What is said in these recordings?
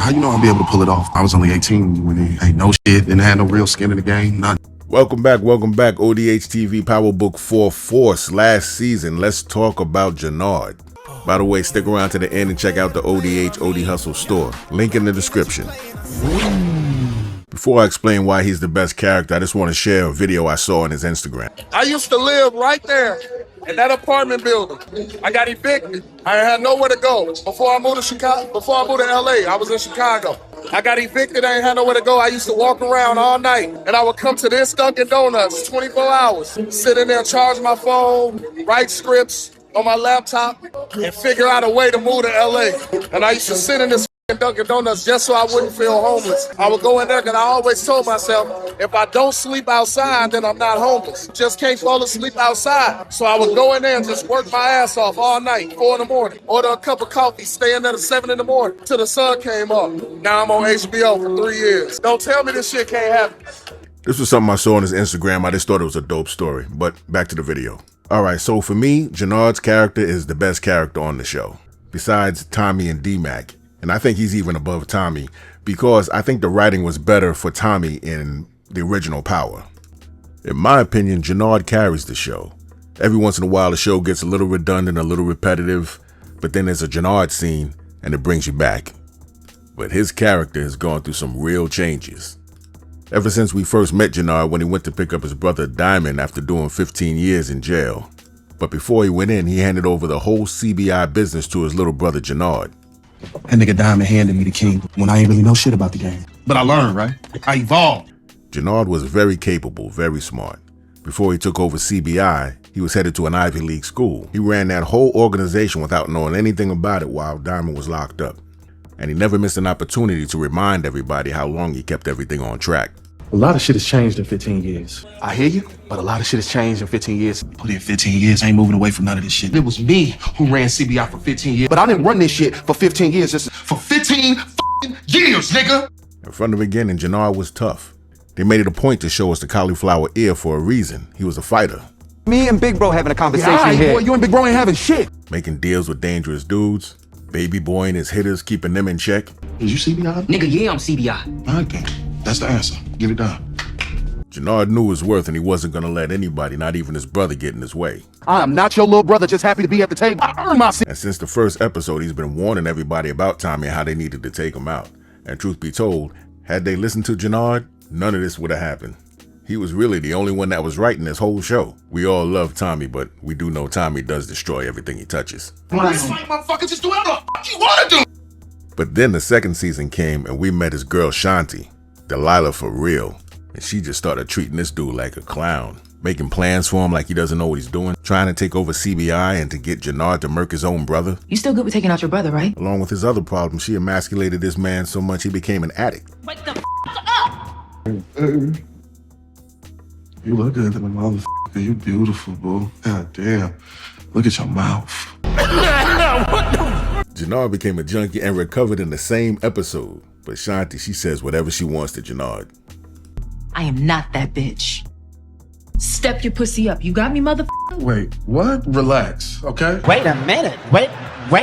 How you know I'll be able to pull it off? I was only 18 when it ain't no shit, didn't have no real skin in the game, nothing. Welcome back, ODHtv Powerbook 4 Force last season. Let's talk about Jenard. By the way, stick around to the end and check out the OD Hustle store. Link in the description. Before I explain why he's the best character, I just want to share a video I saw on his Instagram. I used to live right there in that apartment building. I got evicted. I had nowhere to go. Before I moved to Chicago, before I moved to LA, I was in Chicago. I got evicted, I ain't had nowhere to go. I used to walk around all night, and I would come to this Dunkin' Donuts 24 hours, sit in there, charge my phone, write scripts on my laptop, and figure out a way to move to LA. And I used to sit in this Dunkin' Donuts just so I wouldn't feel homeless. I would go in there because I always told myself, if I don't sleep outside, then I'm not homeless. Just can't fall asleep outside. So I would go in there and just work my ass off all night, 4 in the morning. Order a cup of coffee, stay in there to 7 in the morning till the sun came up. Now I'm on HBO for 3 years. Don't tell me this shit can't happen. This was something I saw on his Instagram. I just thought it was a dope story, but back to the video. Alright, so for me, Jenard's character is the best character on the show, besides Tommy and D-Mac. And I think he's even above Tommy because I think the writing was better for Tommy in the original Power. In my opinion, Jenard carries the show. Every once in a while, the show gets a little redundant, a little repetitive, but then there's a Jenard scene and it brings you back. But his character has gone through some real changes. Ever since we first met Jenard when he went to pick up his brother Diamond after doing 15 years in jail. But before he went in, he handed over the whole CBI business to his little brother Jinard. That nigga Diamond handed me the key when I ain't really know shit about the game. But I learned, right? I evolved. Jenard was very capable, very smart. Before he took over CBI, he was headed to an Ivy League school. He ran that whole organization without knowing anything about it while Diamond was locked up. And he never missed an opportunity to remind everybody how long he kept everything on track. A lot of shit has changed in 15 years. I hear you, but a lot of shit has changed in 15 years. Put in 15 years, I ain't moving away from none of this shit. It was me who ran CBI for 15 years, but I didn't run this shit for 15 years. It's for 15 years, nigga! And from the beginning, Jenard was tough. They made it a point to show us the cauliflower ear for a reason. He was a fighter. Me and Big Bro having a conversation here. Boy, you and Big Bro ain't having shit. Making deals with dangerous dudes. Baby Boy and his hitters, keeping them in check. Is you CBI? Nigga, yeah, I'm CBI. Okay, that's the answer. Get it done. Jenard knew his worth and he wasn't gonna let anybody, not even his brother, get in his way. I am not your little brother just happy to be at the table. I earned my seat. And since the first episode, he's been warning everybody about Tommy and how they needed to take him out. And truth be told, had they listened to Jenard, none of this would have happened. He was really the only one that was right in this whole show. We all love Tommy, but we do know Tommy does destroy everything he touches. This fight, motherfucker, just do whatever the fuck you wanna do. But then the second season came and we met his girl Shanti, Delilah for real. And she just started treating this dude like a clown, making plans for him like he doesn't know what he's doing, trying to take over CBI and to get Jenard to murk his own brother. You still good with taking out your brother, right? Along with his other problems, she emasculated this man so much he became an addict. Wake the up! You look good than a motherfucker. You beautiful, boo. God damn. Look at your mouth. Jenard became a junkie and recovered in the same episode. But Shanti, she says whatever she wants to Jenard. I am not that bitch. Step your pussy up. You got me, motherfucker? Wait, what? Relax, okay? Wait a minute. Wait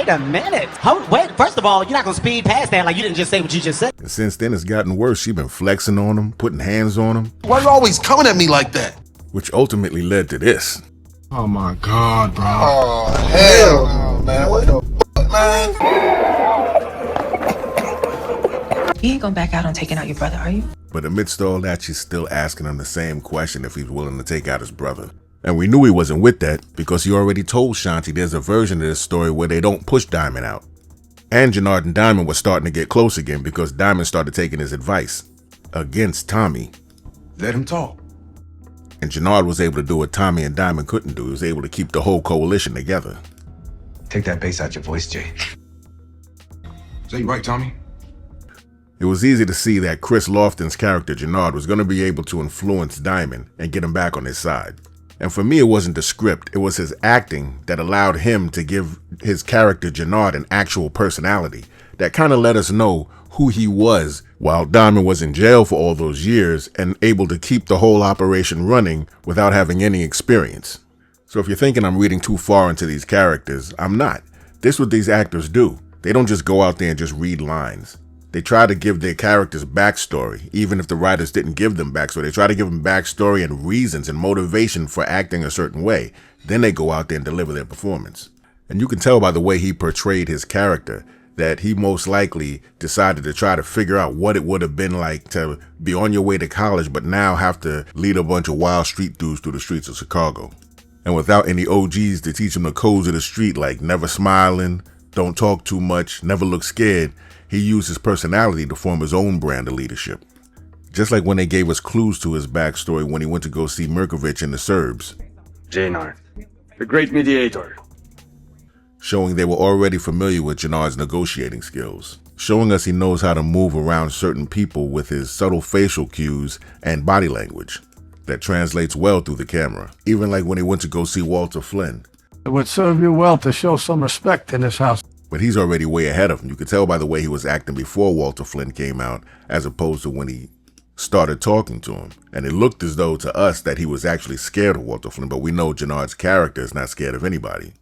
a minute. Wait, first of all, you're not gonna speed past that like you didn't just say what you just said. And since then, it's gotten worse. She's been flexing on him, putting hands on him. Why you always coming at me like that? Which ultimately led to this. Oh my God, bro. Oh, hell no, man. What the fuck, man? You ain't gonna back out on taking out your brother, are you? But amidst all that, she's still asking him the same question if he's willing to take out his brother. And we knew he wasn't with that because he already told Shanti there's a version of this story where they don't push Diamond out. And Jenard and Diamond were starting to get close again because Diamond started taking his advice against Tommy. Let him talk. And Jenard was able to do what Tommy and Diamond couldn't do. He was able to keep the whole coalition together. Take that bass out your voice, Jay. Is that you right, Tommy? It was easy to see that Kris Lofton's character, Jenard, was going to be able to influence Diamond and get him back on his side. And for me, it wasn't the script, it was his acting that allowed him to give his character, Jenard, an actual personality that kind of let us know who he was while Diamond was in jail for all those years and able to keep the whole operation running without having any experience. So if you're thinking I'm reading too far into these characters, I'm not. This is what these actors do. They don't just go out there and just read lines. They try to give their characters backstory, even if the writers didn't give them backstory. They try to give them backstory and reasons and motivation for acting a certain way. Then they go out there and deliver their performance. And you can tell by the way he portrayed his character that he most likely decided to try to figure out what it would have been like to be on your way to college, but now have to lead a bunch of wild street dudes through the streets of Chicago. And without any OGs to teach him the codes of the street, like never smiling, don't talk too much, never look scared, he used his personality to form his own brand of leadership. Just like when they gave us clues to his backstory when he went to go see Mirkovich and the Serbs. Jinard, the great mediator. Showing they were already familiar with Jenard's negotiating skills. Showing us he knows how to move around certain people with his subtle facial cues and body language that translates well through the camera. Even like when he went to go see Walter Flynn. It would serve you well to show some respect in this house. But he's already way ahead of him. You could tell by the way he was acting before Walter Flynn came out, as opposed to when he started talking to him. And it looked as though to us that he was actually scared of Walter Flynn, but we know Jenard's character is not scared of anybody.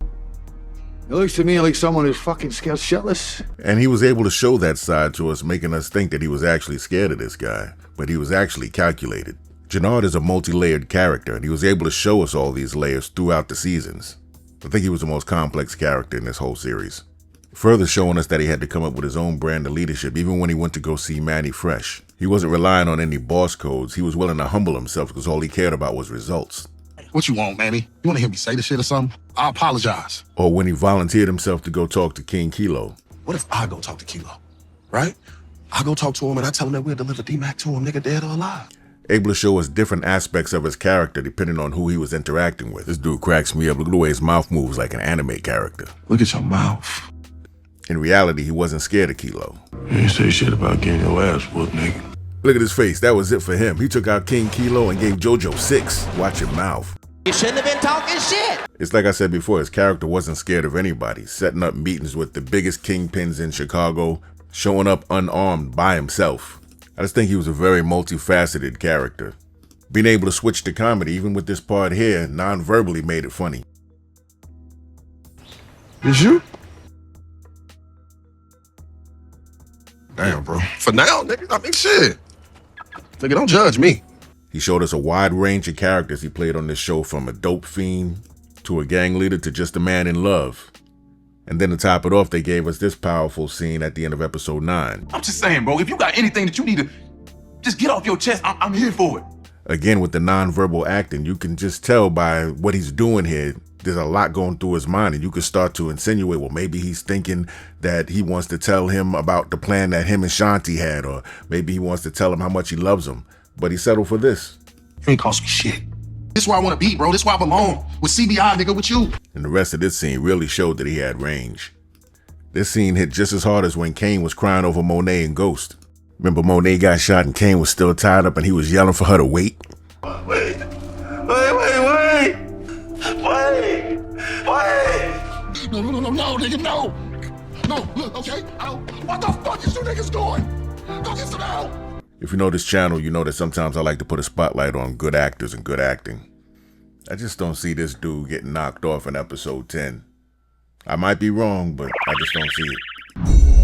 It looks to me like someone who's fucking scared shitless. And he was able to show that side to us, making us think that he was actually scared of this guy, but he was actually calculated. Jenard is a multi-layered character, and he was able to show us all these layers throughout the seasons. I think he was the most complex character in this whole series. Further showing us that he had to come up with his own brand of leadership, even when he went to go see Manny Fresh. He wasn't relying on any boss codes. He was willing to humble himself because all he cared about was results. What you want, Manny? You want to hear me say this shit or something? I apologize. Or when he volunteered himself to go talk to King Kilo. What if I go talk to Kilo, right? I go talk to him and I tell him that we'll deliver D-Mac to him, nigga, dead or alive. Able to show us different aspects of his character depending on who he was interacting with. This dude cracks me up. Look at the way his mouth moves like an anime character. Look at your mouth. In reality, he wasn't scared of Kilo. You ain't say shit about getting your ass whooped, nigga. Look at his face. That was it for him. He took out King Kilo and gave JoJo 6. Watch your mouth. You shouldn't have been talking shit. It's like I said before, his character wasn't scared of anybody, setting up meetings with the biggest kingpins in Chicago, showing up unarmed by himself. I just think he was a very multifaceted character. Being able to switch to comedy, even with this part here, non-verbally made it funny. Is you? Damn, bro. For now, nigga, I mean, shit. Nigga, don't judge me. He showed us a wide range of characters he played on this show, from a dope fiend to a gang leader to just a man in love. And then to top it off, they gave us this powerful scene at the end of episode 9. I'm just saying, bro, if you got anything that you need to just get off your chest, I'm here for it. Again, with the non-verbal acting, you can just tell by what he's doing here, there's a lot going through his mind, and you could start to insinuate, well, maybe he's thinking that he wants to tell him about the plan that him and Shanti had, or maybe he wants to tell him how much he loves him. But he settled for this. You ain't cost me shit. This is where I want to be, bro. This is where I belong. With CBI, nigga, with you. And the rest of this scene really showed that he had range. This scene hit just as hard as when Kane was crying over Monet and Ghost. Remember Monet got shot and Kane was still tied up and he was yelling for her to wait? Wait, No, nigga, no. No, look, okay? What the fuck is you niggas doing? Go get some help. If you know this channel, you know that sometimes I like to put a spotlight on good actors and good acting. I just don't see this dude getting knocked off in episode 10. I might be wrong, but I just don't see it.